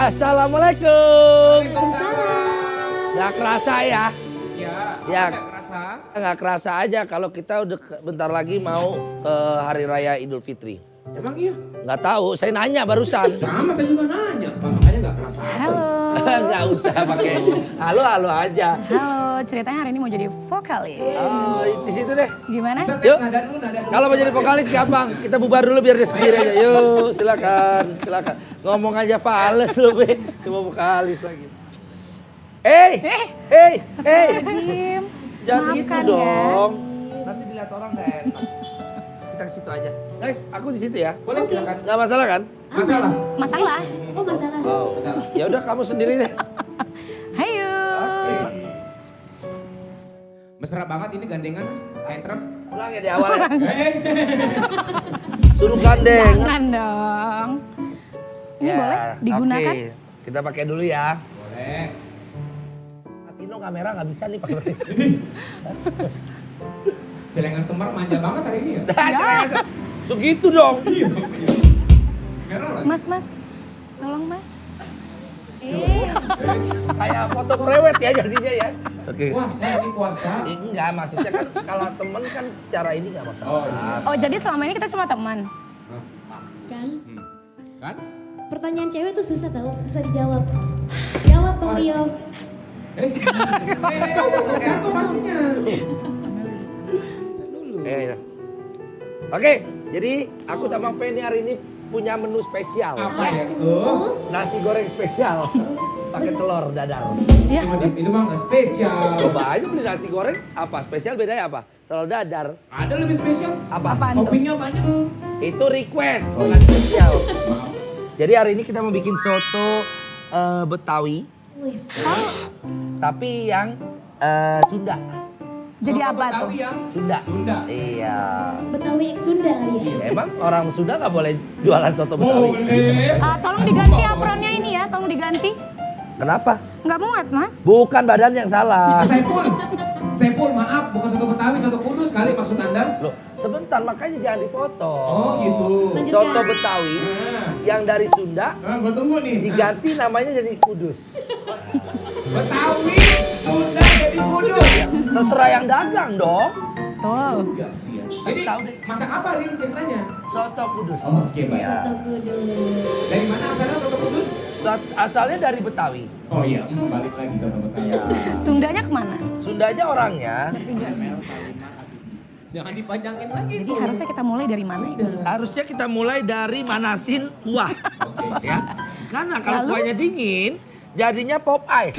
Assalamualaikum. Waalaikumsalam. Nggak kerasa ya? Ya, nggak kerasa. Nggak kerasa aja kalau kita udah bentar lagi mau ke Hari Raya Idul Fitri. Emang iya? Nggak tahu, saya nanya barusan. Sama saya juga nanya, Bang. Makanya nggak kerasa. Halo. Nggak usah pakai halo aja. Halo, ceritanya hari ini mau jadi vokalis. Oh, di situ deh. Gimana? Bisa tes Yuk. nada dulu. Kalau mau jadi vokalis gampang, kita bubar dulu biar dia sendiri aja. Yuk, silakan. Ngomong aja fales lu, Be. Cuma vokalis lagi. Hey. Astagfirullahaladzim. Jangan gitu Maafkan dong. Nanti dilihat orang nggak enak. Kita ke situ aja. Guys, aku di situ ya. Boleh silakan. Nggak masalah kan? Masalah. Masalah? Oh masalah. Oh. Masalah. Ya udah kamu sendiri deh. Hayu. Mesra banget ini gandengan. Kayak truk. Ulang ya di awal ya. Eh. Suruh gandeng. Jangan dong. Ini boleh digunakan? Oke. Kita pakai dulu ya. Boleh. Atino kamera nggak bisa nih pakai. Celengan Semar manja banget hari ini ya. Segitu dong. Merah lagi. Mas. Tolong mas. Kayak foto prewed ya jadinya ya. Oke. Puasa ini puasa. Enggak, maksudnya kan kalau temen kan secara ini nggak masalah. Oh, iya. Oh jadi selama ini kita cuma teman? Kan? Kan? Pertanyaan cewek tuh susah tau, susah dijawab. Jawab Bang Rio. Kartu pancinya. Ya. Oke, jadi aku sama Penny hari ini punya menu spesial. Apa ya tuh? Nasi goreng spesial. Pakai telur dadar. Iya. Itu mah nggak spesial. Coba aja beli nasi goreng, apa spesial bedanya apa? Telur dadar. Ada lebih spesial. Apa? Apaan tuh? Toppingnya banyak. Itu request, bukan spesial. Jadi hari ini kita mau bikin soto Betawi, Wis. tapi yang Sunda. Jadi Soto apa Betawi tuh? yang Sunda. Sunda. Iya. Betawi X Sunda kali ya. Emang orang Sunda nggak boleh jualan soto Betawi? Boleh. Tolong diganti apronnya ini ya, tolong diganti. Kenapa? Nggak muat mas. Bukan badan yang salah. Saipul, maaf, bukan soto Betawi, soto Kudus kali maksud Anda. Loh, sebentar makanya jangan dipotong. Oh gitu. Lanjutkan. Soto Betawi Nah, yang dari Sunda gua tunggu nih. diganti namanya jadi Kudus. Betawi, Sunda jadi Kudus. Terserah yang dagang dong. Tuh. Enggak sih ya. Jadi Kasih tahu deh. masak apa hari ini ceritanya? Soto Kudus. Oke, baik. Iya. Soto Kudus. Dari mana asalnya soto Kudus? Asalnya dari Betawi. Oh iya, balik lagi soto Betawi. Iya. Sundanya kemana? Sundanya orangnya Jangan dipanjangin lagi Jadi tuh. harusnya kita mulai dari mana ya? harusnya kita mulai dari manasin kuah. Oke. Ya. Karena kalau Lalu? kuahnya dingin jadinya pop ice.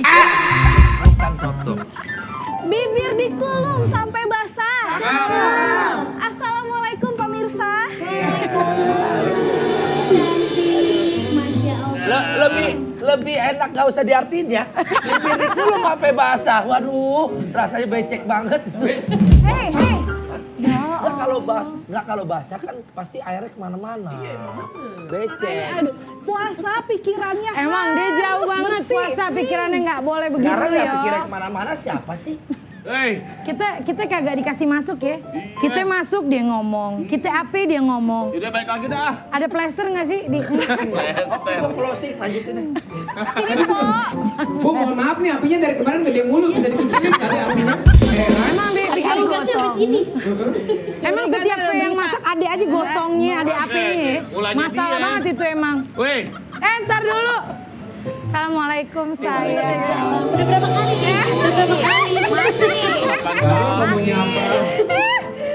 Bukan soto. Bibir dikulum sampai basah. Assalamualaikum pemirsa. Cantik. Masya Allah. Lebih enak gak usah diartiin ya. Bibir dulu sampai basah. Waduh, rasanya becek banget. Hei. Kalau basah kan pasti airnya kemana-mana. Becek. Aduh, puasa pikirannya. Emang dia jauh banget puasa pikirannya nggak boleh begitu Sekarang ya ya. pikirnya kemana-mana siapa sih? Kita kagak dikasih masuk ya. Kita masuk dia ngomong. Kita apa dia ngomong. Udah balik lagi dah. Ada plester nggak sih di? Gue closing lanjutin deh. Sini po. Bu, mohon maaf nih apinya dari kemarin gede mulu, bisa dikecilin kali apinya. Heran. Emang dia bikin Kalau gasnya sampai gosong. sini. Emang setiap yang masak ada aja gosongnya, ada apenya. Ulangnya Masalah dia. banget itu emang. Weh, Ntar dulu. Assalamualaikum sayang. Udah berapa kali ya? Udah berapa kali? Masih. Ngomongnya apa?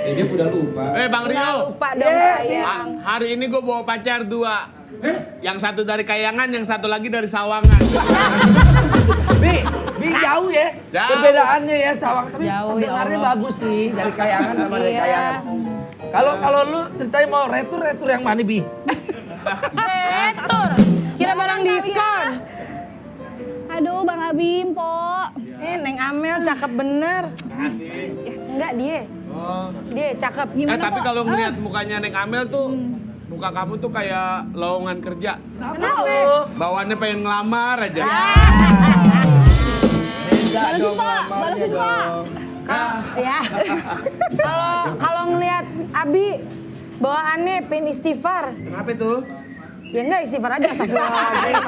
Dia udah lupa. Bang Rio. Lupa dong sayang. Hari ini gue bawa pacar 2. Yang satu dari Kayangan, yang satu lagi dari Sawangan. Bi jauh ya. Jauh. Perbedaannya ya sawang tapi Jauh, ya dengarnya Allah. bagus sih dari Kayangan sama dari Iya. Kayangan. Kalau lu ceritanya mau retur yang mana Bi? Retur. Kira barang diskon. Aduh, Bang Abim, po. Neng Amel cakep bener. Enggak dia. Oh. Dia cakep. Tapi kalau ngeliat mukanya Neng Amel tuh, muka kamu tuh kayak lowongan kerja. Kenapa? Bawaannya pengen ngelamar aja. Beda dong Pak. Balesin, Pak. Ya. Kalau ngelihat Abi bawaannya pengen istighfar. Kenapa tuh? Ya enggak istighfar aja, astagfirullahaladzim,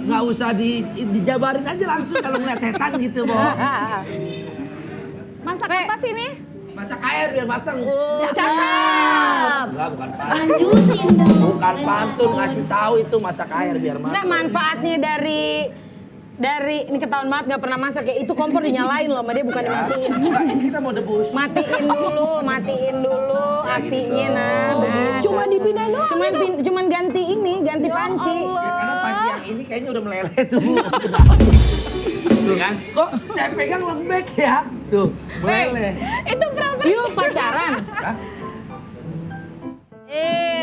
Nggak usah dijabarin aja langsung kalau ngeliat setan gitu, Bo. Masak apa sih nih? Masak air biar mateng. Cakep. Enggak, bukan pantun. Lanjutin dong. Bukan pantun, ngasih tahu itu masak air biar mateng. Enggak, manfaatnya dari ini ketahuan banget nggak pernah masak ya, itu kompor dinyalain loh, sama dia bukan dimatiin. Enggak, ini kita mau debus. Matiin dulu apinya nah. begitu. Cuma dipindah doang. Cuman ganti panci. Ya, karena panci yang ini kayaknya udah meleleh tuh, Bu. Tuh kan? Kok saya pegang lembek ya? Tuh, meleleh. Itu berapa? Yuk pacaran. Hah?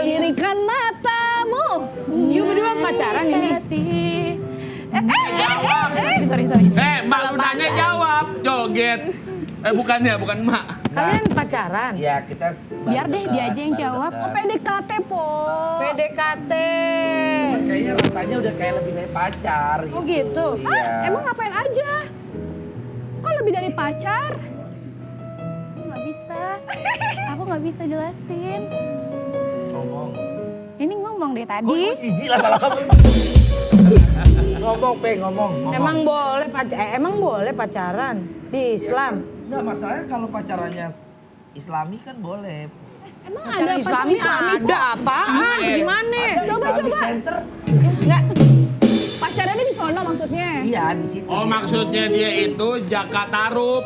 Lirikan matamu. Yuk berdua pacaran ini. Sorry. Mbak lu nanya jawab, joget. Bukan Mak. Kalian pacaran? Ya, kita Biar deh dia aja yang baru jawab. dekat. Oh PDKT po. PDKT. Kayaknya rasanya udah kayak lebih dari pacar. Oh gitu? Iya. Emang ngapain aja? Kok lebih dari pacar? Aku nggak bisa jelasin. Ngomong. Ini ngomong deh Kok tadi. jijik lama-lama? ngomong. Emang boleh pacaran di Islam? Enggak, masalahnya kalau pacarannya Islami kan boleh. Emang Pacaran ada Islami ada apaan? Gimana? Islamic Center? Enggak. pacarannya di sono maksudnya? Iya, di situ. Oh, maksudnya dia itu Jakatarub.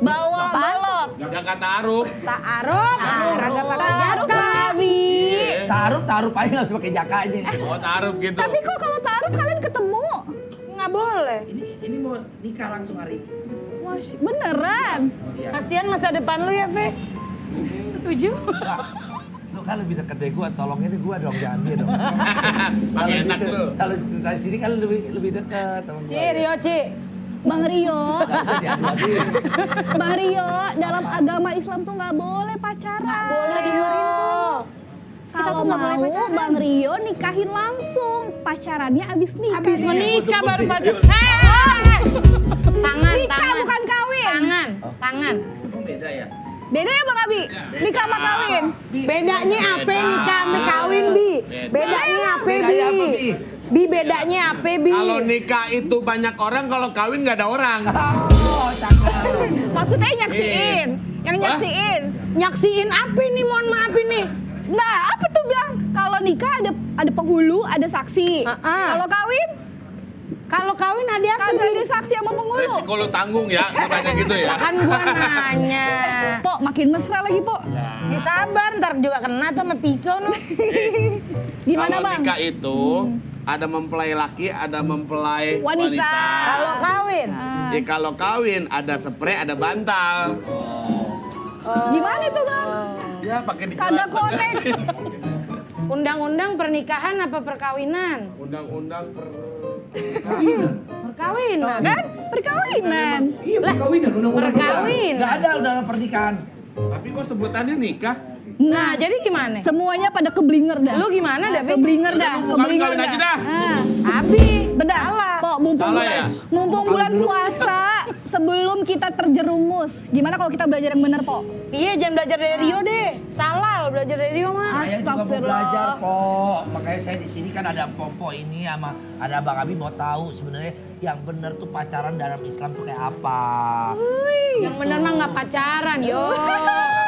Bawa balok. Jakatarub. Ta'aruf. Kagak pakai Taruh jaka. Abi. Taruh aja nggak usah pakai jakanya. Oh, taruh gitu. Tapi kok kalau taruh kalian ketemu? Nggak boleh. Ini mau nikah langsung hari ini. Wah, beneran? Iya. Kasihan masa depan lu ya, Fe. Setuju? Enggak. Lu kan lebih deket dari gua, tolongnya deh gua dong, jangan dia dong. Pakai enak lu. Kalau dari sini kan lebih dekat sama gua. Ci, Rio, Ci. Bang Rio, Nggak usah diadu-aduin. Bang Rio, dalam agama Islam tuh nggak boleh pacaran. Boleh dengerin tuh. Kalau tuh nggak boleh mau pacaran. Bang Rio nikahin langsung, pacarannya abis nikah. Habis nih. menikah baru pacaran. Tangan, Nikah tangan. bukan kawin. Tangan. Emang beda ya? Beda ya Bang Abi? Nikah sama kawin. Bedanya apa nikah sama kawin, Bi? Bedanya apa, Bi? Bedanya apa, Bi? Bi, bedanya apa, Bi? Kalau nikah itu banyak orang, kalau kawin nggak ada orang. Oh, cakep. Maksudnya nyaksiin. Yang Wah. nyaksiin. Nyaksiin apa nih? Mohon maaf ini. Nah, apa tuh Bang? Kalau nikah ada penghulu, ada saksi. Kalau kawin, Kalau kawin ada apa, kagak Bi? ada saksi sama penghulu. Resiko lu tanggung ya, lu tanya gitu ya. Kan gua nanya. Pok, makin mesra lagi, Pok. Ya sabar, ntar juga kena tuh sama pisau no. Gimana Kalau Bang? nikah itu ada mempelai laki, ada mempelai Wanita. wanita. Kalau kawin, Ah. Kalau kawin ada spray, ada bantal. Gimana itu Bang? Ya pakai di Kagak konek. undang-undang pernikahan apa perkawinan? Undang-undang Perkawinan. Kan? Perkawinan. Iya, perkawinan, undang-undang Perkawinan. Nggak ada undangan pernikahan. Tapi kok sebutannya nikah? Nah, jadi gimana? Semuanya pada keblinger dah. Lu gimana dah, Bi? Keblinger dah, Udah, keblinger kawin aja dah. Abi, Benar. salah. Pok, mumpung Salah bulan, ya? mumpung bulan puasa, sebelum kita terjerumus, gimana kalau kita belajar yang benar, Pok? Iya, jangan belajar dari Rio deh. Salah lo belajar dari Rio mah. Saya juga mau Astagfirullah. belajar, kok. Makanya saya di sini kan ada Pompo ini sama ada Bang Abi mau tahu sebenarnya yang benar tuh pacaran dalam Islam tuh kayak apa. Yang bener mah nggak pacaran, yo.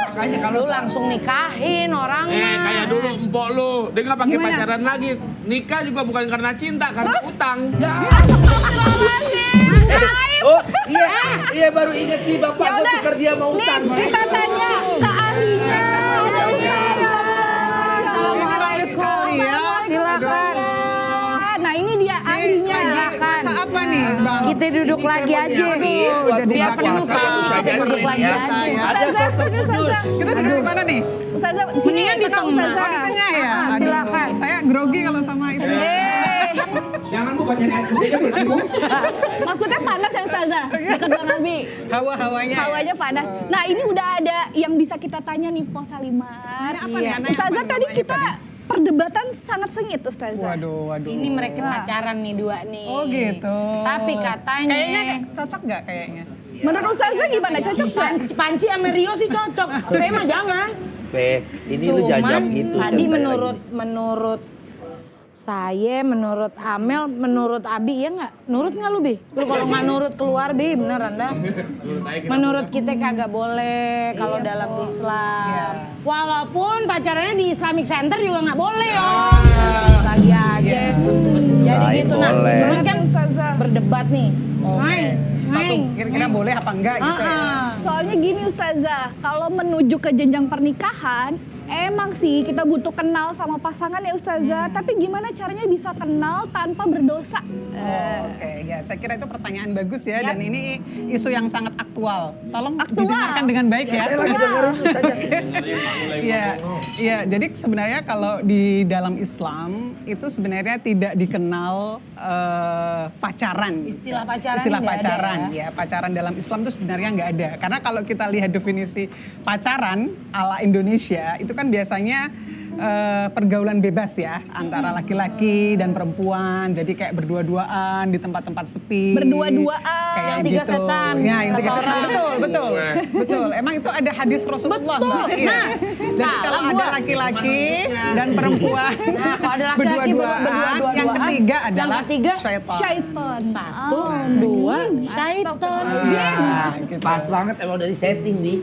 Makanya kalau Lu langsung nikahin orang mah. Kayak dulu empok lu, dia nggak pakai Gimana? pacaran lagi. Nikah juga bukan karena cinta, karena utang. Ya. Astagfirullahaladzim. Oh, iya baru inget nih Bapak Ya gua udah. tukar dia mau Nih, utang. kita tanya ke ahlinya. Silakan. Nah, ini dia ahlinya. Masak apa nih, Bang? Kita duduk Ini lagi saya aja. mau nyiapin buat Biar buka penuh puasa. kan. Ustazah Kita duduk ini lagi ya. aja. Ada Ustazah, soto Ustazah. kudus. Kita duduk di mana nih? Ustazah, sini Mendingan di di tengah. Ustazah. Oh di tengah ya? Ah, Aduh, silakan. Saya grogi kalau sama itu. Jangan Bu, bacain ayat kursi aja berarti Bu. Maksudnya panas ya Ustazah? Dekat Bang Abi. Hawa-hawanya. Hawanya panas. Nah, ini udah ada yang bisa kita tanya nih Po Salimar. Apa nih, Ana? Ustazah Apa nih, tadi namanya kita perdebatan sangat sengit Ustazah. Waduh. Ini mereka pacaran nih dua nih. Oh gitu. Tapi katanya Kayaknya cocok nggak kayaknya? Menurut Ustazah gimana? Cocok nggak? Panci sama Rio sih cocok. Saya mah jangan. Pe. Ini lu jajam gitu. Tadi ceritanya menurut saya, menurut Amel, menurut Abi, ya nggak? Nurut nggak lu, Bi? Lu kalau nggak nurut keluar, Bi, beneran dah. Menurut kita kagak boleh kalau dalam Islam. Walaupun pacarannya di Islamic Center juga nggak boleh, Om. Lagi aja. Jadi Baik, gitu, nah. boleh. Cuman kan berdebat nih. Satu kira-kira boleh apa enggak gitu ya. Soalnya gini Ustazah, kalau menuju ke jenjang pernikahan, emang sih kita butuh kenal sama pasangan ya Ustazah, tapi gimana caranya bisa kenal tanpa berdosa? Oke, ya saya kira itu pertanyaan bagus ya, dan ini isu yang sangat aktual. Tolong Aktual. didengarkan dengan baik ya. Saya lagi dengerin Ustazah. Iya, jadi sebenarnya kalau di dalam Islam itu sebenarnya tidak dikenal pacaran. Istilah pacaran Istilah nggak ada pacaran, ya pacaran dalam Islam itu sebenarnya nggak ada. Karena kalau kita lihat definisi pacaran ala Indonesia itu kan biasanya pergaulan bebas ya antara laki-laki dan perempuan, jadi kayak berdua-duaan di tempat-tempat sepi. Berdua-duaan. Kayak Yang tiga gitu. setan, Ya, yang tiga kata setan. orang. Betul. Emang itu ada hadis Rasulullah, Betul. Mbak. Iya. Nah, Jadi salah kalau ada gua. laki-laki dan perempuan Nah, kalau ada laki-laki berdua-duaan, yang ketiga adalah yang ketiga syaitan. Syaitan. Satu, dua, syaiton. Nah, gitu. pas banget emang dari setting, Bi.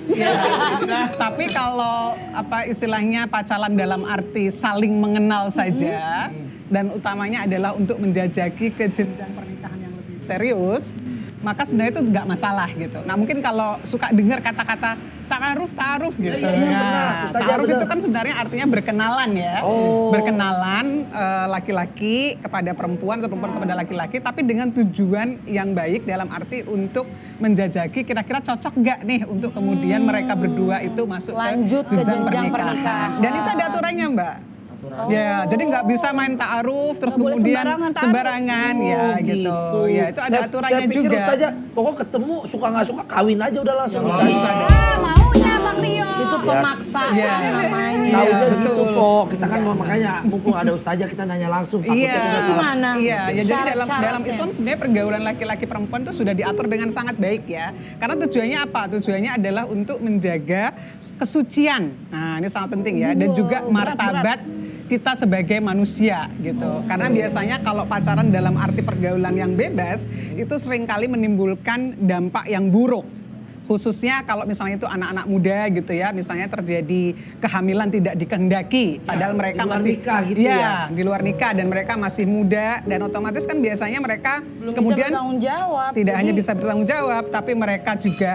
Tapi kalau apa istilahnya pacaran dalam arti saling mengenal saja, dan utamanya adalah untuk menjajaki ke jenjang pernikahan yang lebih serius, maka sebenarnya itu nggak masalah gitu. Nah mungkin kalau suka dengar kata-kata ta'aruf gitu. benar. Ustazah, Ta'aruf benar. itu kan sebenarnya artinya berkenalan ya. Oh. Berkenalan laki-laki kepada perempuan atau perempuan kepada laki-laki, tapi dengan tujuan yang baik dalam arti untuk menjajaki kira-kira cocok nggak nih untuk kemudian mereka berdua itu masuk Lanjut ke jenjang pernikahan. Dan itu ada aturannya, Mbak. Ya, jadi nggak bisa main ta'aruf terus Nggak boleh kemudian sembarangan ta'aruf. sembarangan, ya gitu. Ya itu ada aturannya saya pikir juga. Ustazah, pokok ketemu suka nggak suka kawin aja udah langsung. Maunya Bang Rio. Itu pemaksaan Iya. namanya. Tahu Iya, gitu betul. kok. Kita kan makanya mumpung ada Ustazah kita nanya langsung. Takutnya Iya, kita salah. Gimana? Iya, ya jadi dalam Syarat-syaratnya. Islam sebenarnya pergaulan laki-laki perempuan itu sudah diatur dengan sangat baik ya. Karena tujuannya apa? Tujuannya adalah untuk menjaga kesucian. Nah, ini sangat penting ya, dan juga martabat kita sebagai manusia gitu. Karena biasanya kalau pacaran dalam arti pergaulan yang bebas itu seringkali menimbulkan dampak yang buruk. Khususnya kalau misalnya itu anak-anak muda gitu ya, misalnya terjadi kehamilan tidak dikehendaki, padahal mereka di luar masih nikah gitu di luar nikah dan mereka masih muda, dan otomatis kan biasanya mereka Belum kemudian bisa bertanggung jawab. tidak hanya Jadi, bisa bertanggung jawab, tapi mereka juga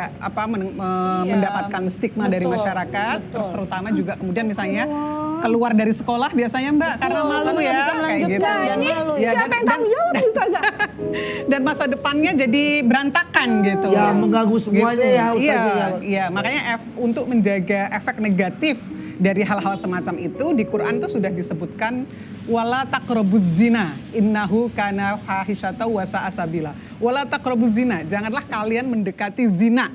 mendapatkan stigma dari betul, masyarakat, betul. terus terutama juga kemudian misalnya keluar dari sekolah biasanya Mbak karena malu karena nggak ya bisa kayak melanjutkan, gitu. dan malu. Ya, Siapa yang tanggung jawab Ustazah? dan masa depannya jadi berantakan gitu. Ya, mengganggu semuanya ya, Ustazah. Iya, makanya untuk menjaga efek negatif dari hal-hal semacam itu di Quran tuh sudah disebutkan wala taqrabuz zina innahu kana fahisyata wa sa'a sabila. Wala taqrabuz zina, janganlah kalian mendekati zina.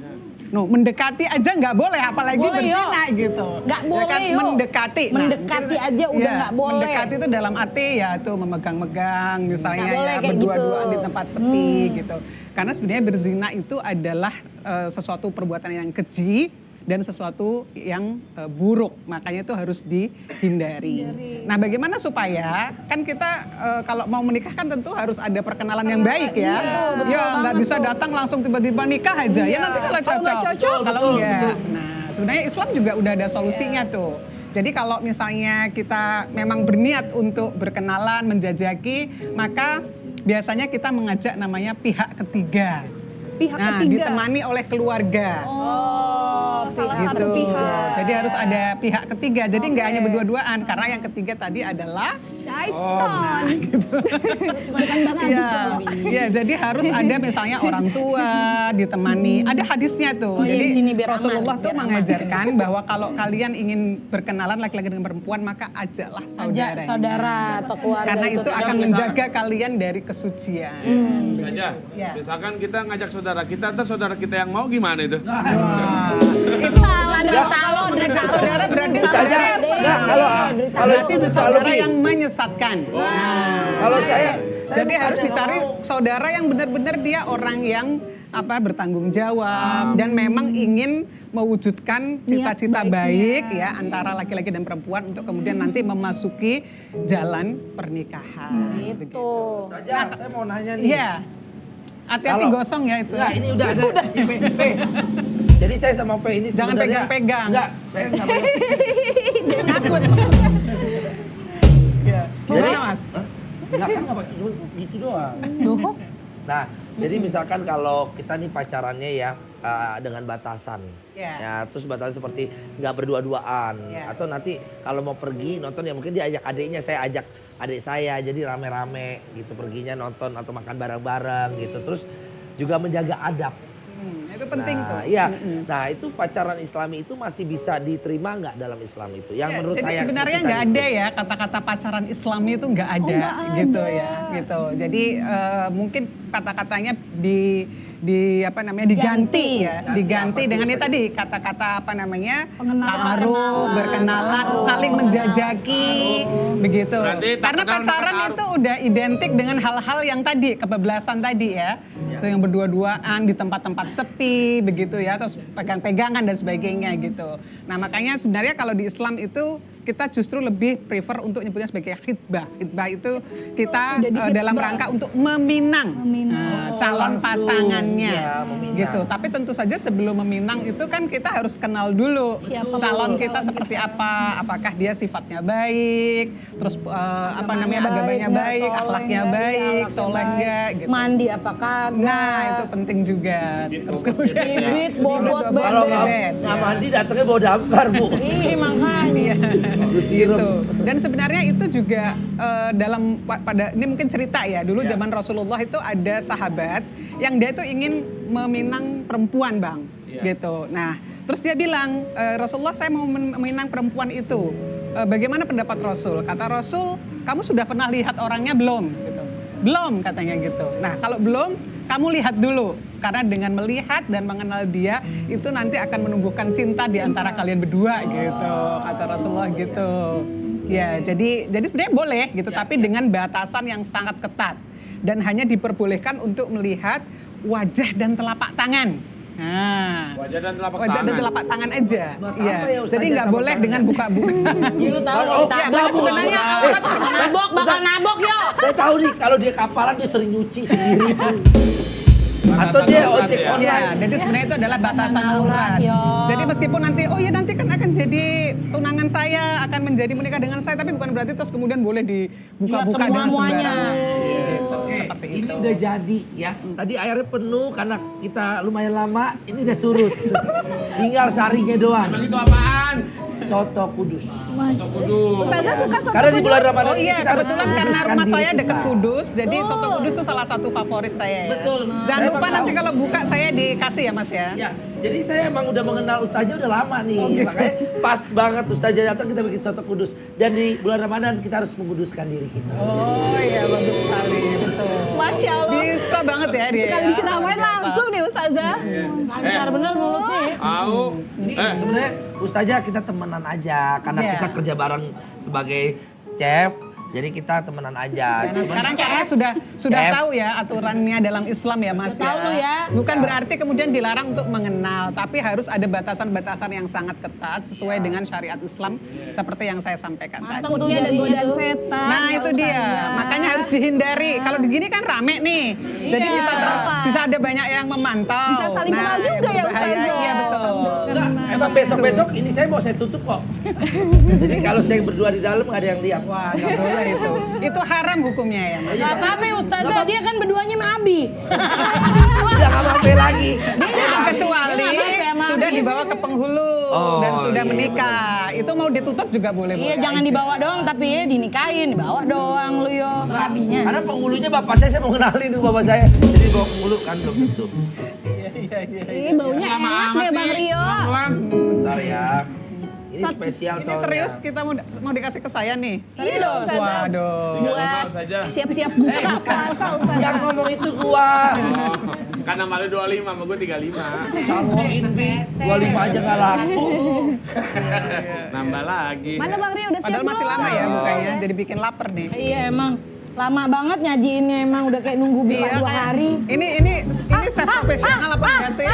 No, mendekati aja nggak boleh, apalagi Boleh, berzina gitu. Nggak Ya boleh, kan? yo. Mendekati. Mendekati aja udah nggak boleh. Mendekati itu dalam arti ya tuh memegang-megang, misalnya Nggak boleh ya kayak berdua-duaan gitu. di tempat sepi gitu. Karena sebenarnya berzina itu adalah sesuatu perbuatan yang keji dan sesuatu yang buruk, makanya itu harus dihindari. Nah, bagaimana supaya kan kita kalau mau menikah kan tentu harus ada perkenalan yang baik ya. betul Ya nggak banget bisa tuh. datang langsung tiba-tiba nikah aja. Ya nanti kalau Kalau nggak cocok, cocok, kalau enggak. Nah, sebenarnya Islam juga udah ada solusinya tuh. Jadi kalau misalnya kita memang berniat untuk berkenalan, menjajaki, maka biasanya kita mengajak namanya pihak ketiga. Pihak Nah, ketiga. ditemani oleh keluarga. Oh, salah satu Gitu. pihak. Jadi harus ada pihak ketiga. Jadi nggak hanya berdua-duaan, karena yang ketiga tadi adalah Syaitan. Cuma kan banget. Iya, jadi harus ada misalnya orang tua ditemani. Ada hadisnya tuh. Oh iya, Jadi di sini biar aman, Rasulullah tuh biar aman. mengajarkan bahwa kalau kalian ingin berkenalan laki-laki dengan perempuan, maka ajaklah saudara. Ajak saudara atau keluarga. Karena itu ikut. akan menjaga kalian dari kesucian. Saja. Ya. Misalkan kita ngajak saudara kita, ntar saudara kita yang mau gimana itu? Itu saudara berarti saudara. Nah, kalau Berarti itu saudara yang menyesatkan. kalau saya Jadi harus bukannya dicari nggak mau. saudara yang benar-benar dia orang yang bertanggung jawab dan memang ingin mewujudkan cita-cita baik ya antara laki-laki dan perempuan untuk kemudian nanti memasuki jalan pernikahan. Gitu. Ustazah, saya mau nanya nih. Iya. Hati-hati Kalau- gosong ya itu. Enggak, ini udah ada si P. Jadi saya sama P ini Jangan sebenarnya- pegang-pegang. Enggak, saya enggak pegang. Dia takut. Iya. Gimana Mas? Hah? Enggak kan enggak pakai gitu doang. Tuh. Nah, jadi misalkan kalau kita nih pacarannya ya dengan batasan. Iya. Ya, terus batasan seperti nggak berdua-duaan Iya. atau nanti kalau mau pergi nonton ya mungkin dia ajak adiknya, saya ajak adik saya jadi rame-rame gitu perginya nonton atau makan bareng-bareng gitu. Terus juga menjaga adab. Itu penting Nah, tuh. iya. Nah, itu pacaran Islami itu masih bisa diterima nggak dalam Islam itu? Yang Ya, menurut jadi saya sebenarnya seperti nggak tadi ada itu. ya kata-kata pacaran Islami itu nggak ada, nggak gitu ada. ya gitu. Jadi mungkin kata-katanya diganti Ganti. ya, diganti dengan ini tadi kata-kata Pengenalan. ta'aruf, berkenalan, saling menjajaki, begitu. Berarti tak Karena kenal maka pacaran ta'aruf. itu udah identik dengan hal-hal yang tadi kebablasan tadi ya, so, yang berdua-duaan di tempat-tempat sepi, begitu ya, terus pegang-pegangan dan sebagainya gitu. Nah makanya sebenarnya kalau di Islam itu kita justru lebih prefer untuk nyebutnya sebagai khitbah. Khitbah itu kita Sudah di dalam khitbah. rangka untuk meminang, calon langsung. pasangannya, Ya, meminang. gitu. Tapi tentu saja sebelum meminang itu kan kita harus kenal dulu Siapa calon calon kita seperti apa, apakah dia sifatnya baik, terus agamanya nggak, baik, soleh akhlaknya nggak, baik, akhlaknya soleh baik. enggak, gitu. Mandi apa kagak? Nah itu penting juga. Terus kemudian Bibit, bobot, Kalau bebek. nggak mandi datangnya bawa damkar, Bu. Ih, makanya. Lu sirup. gitu. Dan sebenarnya itu juga pada ini mungkin cerita ya dulu zaman Rasulullah itu ada sahabat yang dia itu ingin meminang perempuan bang, gitu. Nah terus dia bilang Rasulullah saya mau meminang perempuan itu. Bagaimana pendapat Rasul? Kata Rasul kamu sudah pernah lihat orangnya belum? Gitu. Belum katanya gitu. Nah kalau belum kamu lihat dulu karena dengan melihat dan mengenal dia itu nanti akan menumbuhkan cinta di antara kalian berdua gitu kata Rasulullah gitu. Ya, jadi sebenarnya boleh gitu, tapi dengan batasan yang sangat ketat dan hanya diperbolehkan untuk melihat wajah dan telapak tangan. Nah, Wajah dan telapak wajah tangan. dan telapak tangan aja. Buat Iya. apa ya, Ustazah, Jadi nggak telapak boleh tangan? dengan buka-buka. Ya, lu tahu Oh, kalau iya, ditabrak nabok. sebenarnya aurat nabok, bakal nabok yo. Saya tahu nih kalau dia kapalan dia sering nyuci sendiri. Atau Batasan dia aurat ojek ya? online. Ya, jadi sebenarnya itu adalah batasan aurat. yo. Jadi meskipun nanti, oh ya nanti kan akan jadi tunangan saya, akan menjadi menikah dengan saya, tapi bukan berarti terus kemudian boleh dibuka-buka Lihat dengan semua-muanya. sembarangan. Gitu, Oke, seperti ini itu. udah jadi ya. Tadi airnya penuh karena kita lumayan lama. Ini udah surut. Tinggal sarinya doang. Emang itu apaan? Soto Kudus. Soto Kudus. Ustazah suka soto Karena di kudus? bulan Ramadan Oh ini iya, kita harus kebetulan karena menguduskan rumah diri saya dekat kita. Kudus, jadi soto Kudus itu salah satu favorit saya ya. Betul. Jangan Saya lupa emang nanti tahu. kalau buka saya dikasih ya Mas ya. Ya, jadi saya emang udah mengenal Ustazah udah lama nih. gitu. Makanya pas banget Ustazah datang kita bikin soto Kudus. Dan di bulan Ramadan kita harus menguduskan diri kita. Oh iya, bagus sekali, betul. Masya Allah. Bisa banget ya dia. Sekali ya, ceramain luar biasa. langsung nih Ustazah. Lancar bener mulutnya ya. Tahu. Ini sebenarnya Ustazah kita temenan aja karena Iya. kita kerja bareng sebagai chef. Jadi kita temenan aja. Nah, Cuman- sekarang karena sudah Chef. tahu ya aturannya dalam Islam ya Mas Tahu lu ya. Bukan berarti kemudian dilarang untuk mengenal, tapi harus ada batasan-batasan yang sangat ketat sesuai dengan syariat Islam seperti yang saya sampaikan tadi. Mantap tuh Takutnya ada jadinya godaan tuh. setan. Nah ya itu dia, Ustazah. makanya harus dihindari. Kalau begini kan rame nih, jadi Iya. bisa ada banyak yang memantau. Bisa saling kenal juga ya berbahaya. Ustazah. Iya betul. Enggak, emang besok-besok ini saya mau saya tutup kok. Jadi kalau saya berdua di dalam nggak ada yang lihat. Wah nggak boleh itu. Itu haram hukumnya ya Mas. Gak apa-apa ya Ustazah, dia kan berduanya sama Abi. Udah nggak apa-apa lagi. Kecuali Dia nggak apa-apa, sudah Mami. dibawa ke penghulu Oh, dan sudah iya, menikah. Itu mau ditutup juga boleh. Iya, jangan dibawa doang tapi ya dinikahin, dibawa doang lu yo. Enggak, Abinya. karena penghulunya bapak saya mau kenalin tuh bapak saya. Jadi bawa penghulu kan belum tentu. Ih, baunya Lama enak amat deh Bang sih. Rio. Pelan-pelan. Bentar ya. Ini spesial Ini soalnya. serius kita mau dikasih ke saya nih. Iya dong Ustazah. Waduh. Buat saja. siap-siap buka puasa Ustazah. Yang ngomong itu gua. Oh, karena malu 25 sama gue 35. Sangguin Bi, 25 aja nggak laku. Nambah lagi. Mana Bang Rio udah siap Padahal masih belum? lama ya bukanya, jadi bikin lapar nih. Iya emang. Lama banget nyajiinnya emang udah kayak nunggu buka Iya, 2 kayak- hari. Ini chef profesional apa enggak sih?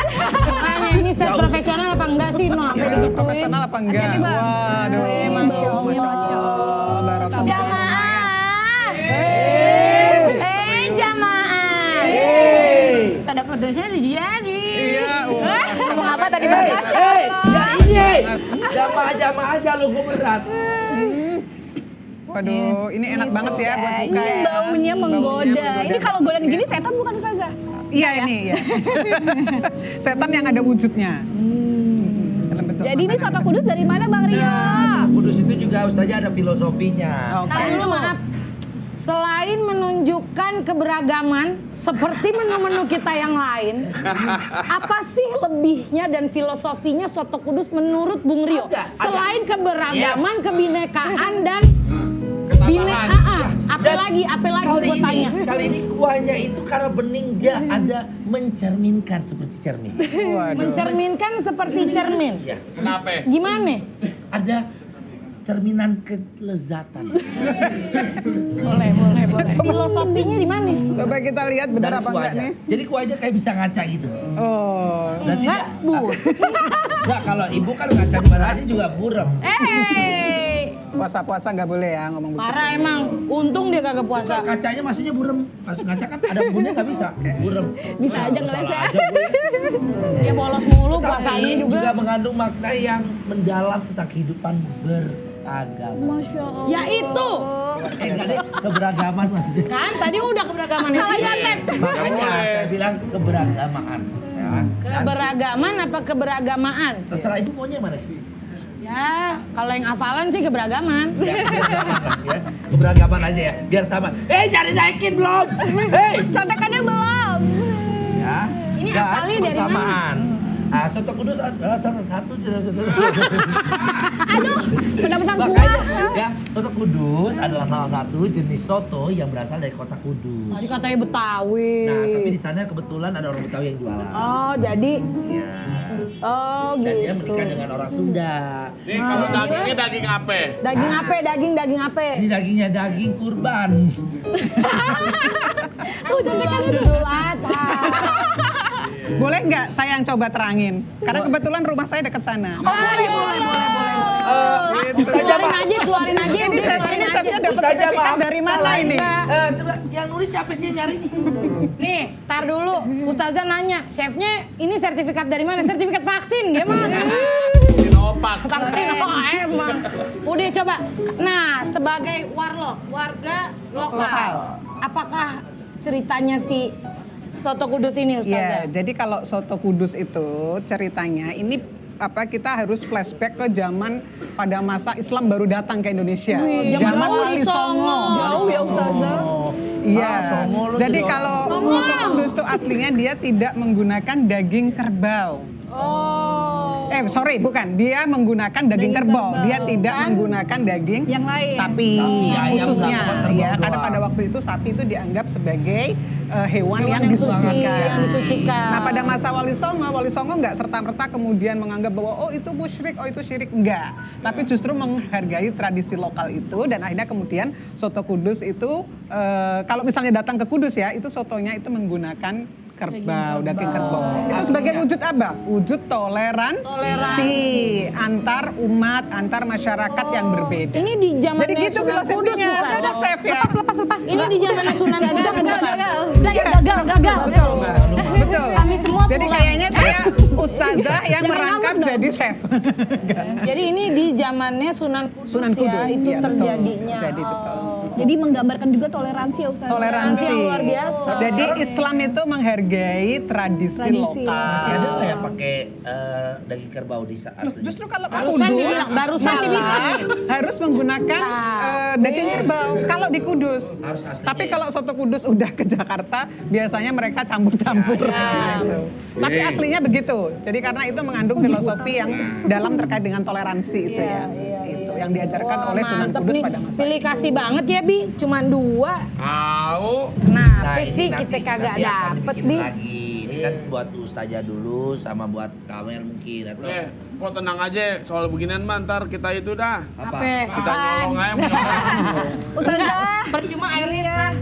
Makanya ini set profesional apa enggak sih? No, sampai Chef disituin. profesional apa enggak? Hati-hati, Bang. Waduh, Masya Allah. Masya Allah. Barakallah. Jamaah. Jamaah. Sada putusnya udah jadi. Iya, wah. Ngomong apa tadi Bang? Ya ini. Jamaah aja lu gue berat. Waduh, ini enak banget ya buat buka Ini ya. baunya menggoda. Ini kalau godain gini setan bukan Ustazah? Iya ini ya. Setan yang ada wujudnya. Dalam bentuk Jadi ini makanan. soto kudus dari mana Bang Rio? Nah, Kudus itu juga Ustazah ada filosofinya. Oke. Nah, dulu maaf. Selain menunjukkan keberagaman seperti menu-menu kita yang lain, apa sih lebihnya dan filosofinya soto kudus menurut Bung Rio? Ada. Selain keberagaman, kebinekaan dan Ketabahan. apa lagi gue tanya? Kali ini kuahnya itu karena bening dia ada mencerminkan seperti cermin. Waduh. Mencerminkan seperti cermin. Ya, Kenapa? Gimana? ada cerminan kelezatan. Boleh. Filosofinya di mana? Coba kita lihat benar Dari apa enggak kuahnya. nih. Jadi kuahnya kayak bisa ngaca gitu. Oh. Berarti Enggak, Bu. Enggak, kalau ibu kan ngaca di mana aja juga burem. Puasa-puasa nggak boleh ya ngomong begitu. Parah emang. Untung dia kagak puasa. Kacanya maksudnya burem. Pas ngaca kan ada bumbunya nggak bisa. Burem. Bisa aja Salah ngeles ya. aja gue. Dia bolos mulu puasanya Tapi juga. juga mengandung makna yang mendalam tentang kehidupan beragama. Masya Allah. Ya itu. Enggak deh, keberagaman maksudnya. Kan tadi udah keberagaman Salah itu. nyatet. Makanya saya bilang keberagamaan. Ya. Dan Keberagaman apa keberagamaan? terserah ibu maunya mana? Ya, kalau yang hafalan sih keberagaman. Ya, ya. Keberagaman aja ya, biar sama. Jangan naikin belum. Contekannya belum. Ya. Ini Dan asalnya dari persamaan. Soto Kudus adalah salah satu Mentang-mentang makanya kuah. ya, soto Kudus adalah salah satu jenis soto yang berasal dari kota Kudus. Tadi katanya Betawi. Nah, tapi di sana kebetulan ada orang Betawi yang jualan. Oh, jadi Ya. gitu. Dan dia menikah dengan orang Sunda. Nih kalau dagingnya daging apa? Daging apa? Daging apa? Ini dagingnya daging kurban. Idul Adha. Boleh nggak saya yang coba terangin? Karena kebetulan rumah saya dekat sana. Boleh. Gitu. Keluarin aja. Ini chefnya dapat Ustazah, sertifikat maaf, dari mana salah ini? Yang nulis siapa sih yang nyari? Nih, tar dulu. Ustazah nanya, chefnya ini sertifikat dari mana? Sertifikat vaksin dia mah. Sinopak. Vaksin emang. Udah coba. Nah, sebagai warga lokal, apakah ceritanya si soto Kudus ini Ustazah? Ya, jadi kalau soto Kudus itu ceritanya ini kita harus flashback ke zaman pada masa Islam baru datang ke Indonesia. zaman Wali Songo. Jauh ya Ustazah. Iya. Songo lu Jadi jadi kalau Songo. soto Kudus itu aslinya dia tidak menggunakan daging kerbau. Oh. Bukan. Dia menggunakan daging kerbau. Dia tidak menggunakan daging Yang lain. sapi ayam, khususnya. nggak kerbau Ya, karena doang. pada waktu itu sapi itu dianggap sebagai hewan yang Yang suci, disucikan. yang disucikan. Nah, pada masa Wali Songo nggak serta-merta kemudian menganggap bahwa oh itu musyrik, oh itu syirik, enggak. Tapi justru menghargai tradisi lokal itu dan akhirnya kemudian soto Kudus itu kalau misalnya datang ke Kudus ya, itu sotonya itu menggunakan daging kerbau. Itu sebagai wujud apa? Wujud toleransi antar umat, antar masyarakat yang berbeda. Ini di zaman Jadi gitu Sunan Kudus filosofinya. bukan? Ada chef ya. Lepas. Ini di zaman Sunan Kudus bukan? Gagal. Gagal. Betul, Mbak. Betul. Kami semua Jadi pulang. kayaknya saya ustadzah yang Jangan merangkap ngambek dong. jadi chef. Jadi ini di zamannya Sunan Kudus, Sunan Kudus, ya, itu iya, betul. terjadinya. Terjadi, betul. Jadi menggambarkan juga toleransi ya Ustazah. Toleransi yang luar biasa. Jadi Islam itu menghargai tradisi lokal. Masih ada nggak yang pakai daging kerbau di asli? Justru kalau ke Barusan Kudus, dibilang, barusan malah dibilang. harus menggunakan daging kerbau kalau di Kudus. Harus aslinya Tapi ya? kalau soto Kudus udah ke Jakarta, biasanya mereka campur-campur. Gitu. Tapi aslinya begitu. Jadi karena itu mengandung filosofi yang dalam terkait dengan toleransi itu ya. Itu yang diajarkan Wah, oleh Sunan mantep Kudus nih. pada masa Pilih kasih banget ya Bi, cuman 2. Tahu. Kenapa ini sih nanti- kita kagak nanti akan dapet dibikin Bi? lagi. Ini ini kan buat Ustazah dulu sama buat Kamel mungkin atau Kok tenang aja soal beginian mah ntar kita itu dah. apa? Kita nyolong aja menyolong. Ustazah, Percuma airnya sah.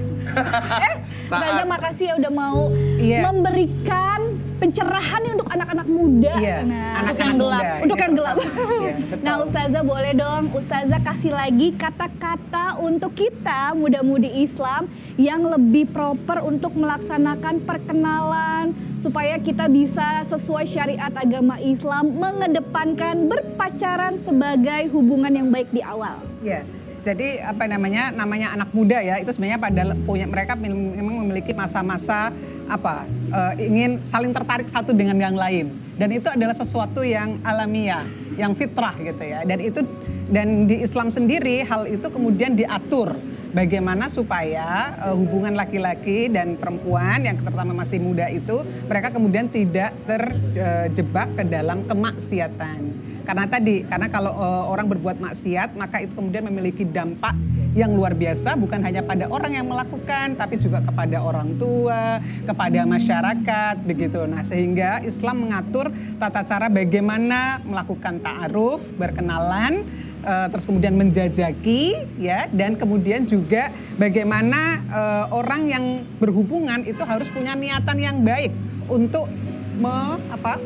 Ustazah makasih ya udah mau Iya. memberikan pencerahan nih untuk anak-anak muda. Iya, Nah, anak-anak yang gelap. untuk yang gelap. Iya, betul. Nah, Ustazah boleh dong, Ustazah kasih lagi kata-kata untuk kita muda-mudi Islam yang lebih proper untuk melaksanakan perkenalan supaya kita bisa sesuai syariat agama Islam mengedepankan berpacaran sebagai hubungan yang baik di awal. Ya, jadi apa namanya anak muda ya itu sebenarnya mereka memang memiliki masa-masa ingin saling tertarik satu dengan yang lain dan itu adalah sesuatu yang alamiah, yang fitrah gitu ya dan di Islam sendiri hal itu kemudian diatur bagaimana supaya hubungan laki-laki dan perempuan yang terutama masih muda itu mereka kemudian tidak terjebak ke dalam kemaksiatan. Karena kalau orang berbuat maksiat maka itu kemudian memiliki dampak yang luar biasa bukan hanya pada orang yang melakukan tapi juga kepada orang tua, kepada masyarakat begitu. Nah, sehingga Islam mengatur tata cara bagaimana melakukan ta'aruf, berkenalan, terus kemudian menjajaki ya dan kemudian juga bagaimana orang yang berhubungan itu harus punya niatan yang baik untuk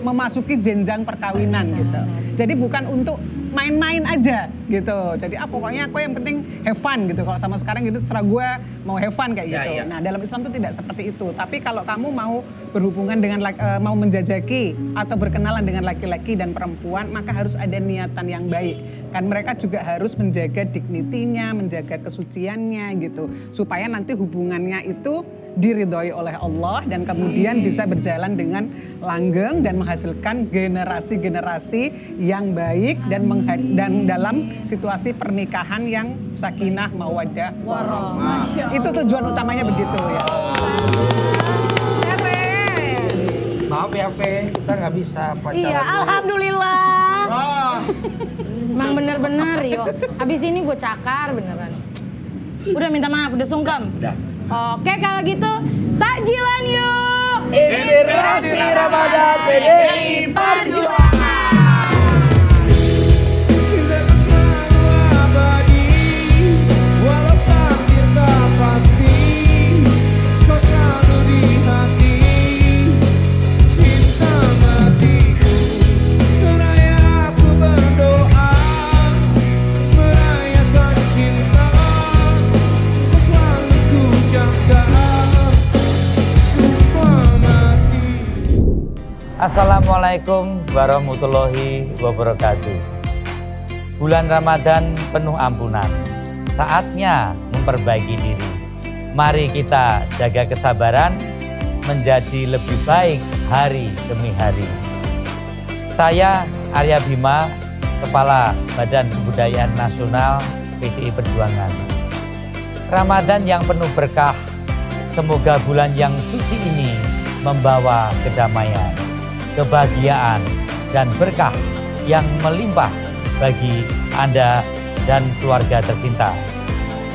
memasuki jenjang perkawinan gitu. Jadi bukan untuk main-main aja gitu. Jadi pokoknya aku yang penting have fun gitu. Kalau sama sekarang gitu terserah gue mau have fun kayak gitu. Nah, dalam Islam itu tidak seperti itu. Tapi kalau kamu mau berhubungan dengan mau menjajaki atau berkenalan dengan laki-laki dan perempuan, maka harus ada niatan yang baik. Kan mereka juga harus menjaga dignity-nya, menjaga kesuciannya gitu. Supaya nanti hubungannya itu diridhoi oleh Allah dan kemudian bisa berjalan dengan langgeng dan menghasilkan generasi-generasi yang baik dan dalam situasi pernikahan yang sakinah mawaddah warahmah. Itu tujuan utamanya begitu ya. Maaf ya Pe, kita nggak bisa pacaran. Iya, dulu. alhamdulillah. Wah. Emang bener-bener yo. Habis ini gue cakar beneran. Udah minta maaf, udah sungkem. Udah. Oke kalau gitu takjilan yuk. Inspirasi Ramadan PDI Perjuangan. Cintaku selalu abadi, walau takdir tak pasti, kau selalu di hati, cinta matiku. Seraya aku berdoa, merayakan cinta, kau selalu ku jaga, sumpah mati. Assalamualaikum warahmatullahi wabarakatuh. Bulan Ramadan penuh ampunan, saatnya memperbaiki diri. Mari kita jaga kesabaran, menjadi lebih baik hari demi hari. Saya Arya Bima, Kepala Badan Kebudayaan Nasional PDI Perjuangan. Ramadan yang penuh berkah, semoga bulan yang suci ini membawa kedamaian, kebahagiaan, dan berkah yang melimpah bagi Anda dan keluarga tercinta.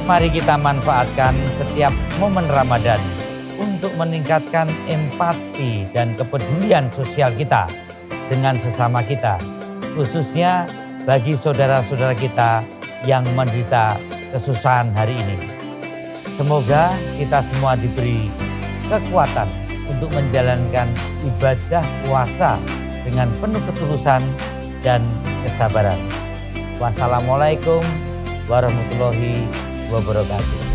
Mari kita manfaatkan setiap momen Ramadan untuk meningkatkan empati dan kepedulian sosial kita dengan sesama kita, khususnya bagi saudara-saudara kita yang menderita kesusahan hari ini. Semoga kita semua diberi kekuatan untuk menjalankan ibadah puasa dengan penuh ketulusan dan kesabaran. Wassalamualaikum warahmatullahi wabarakatuh.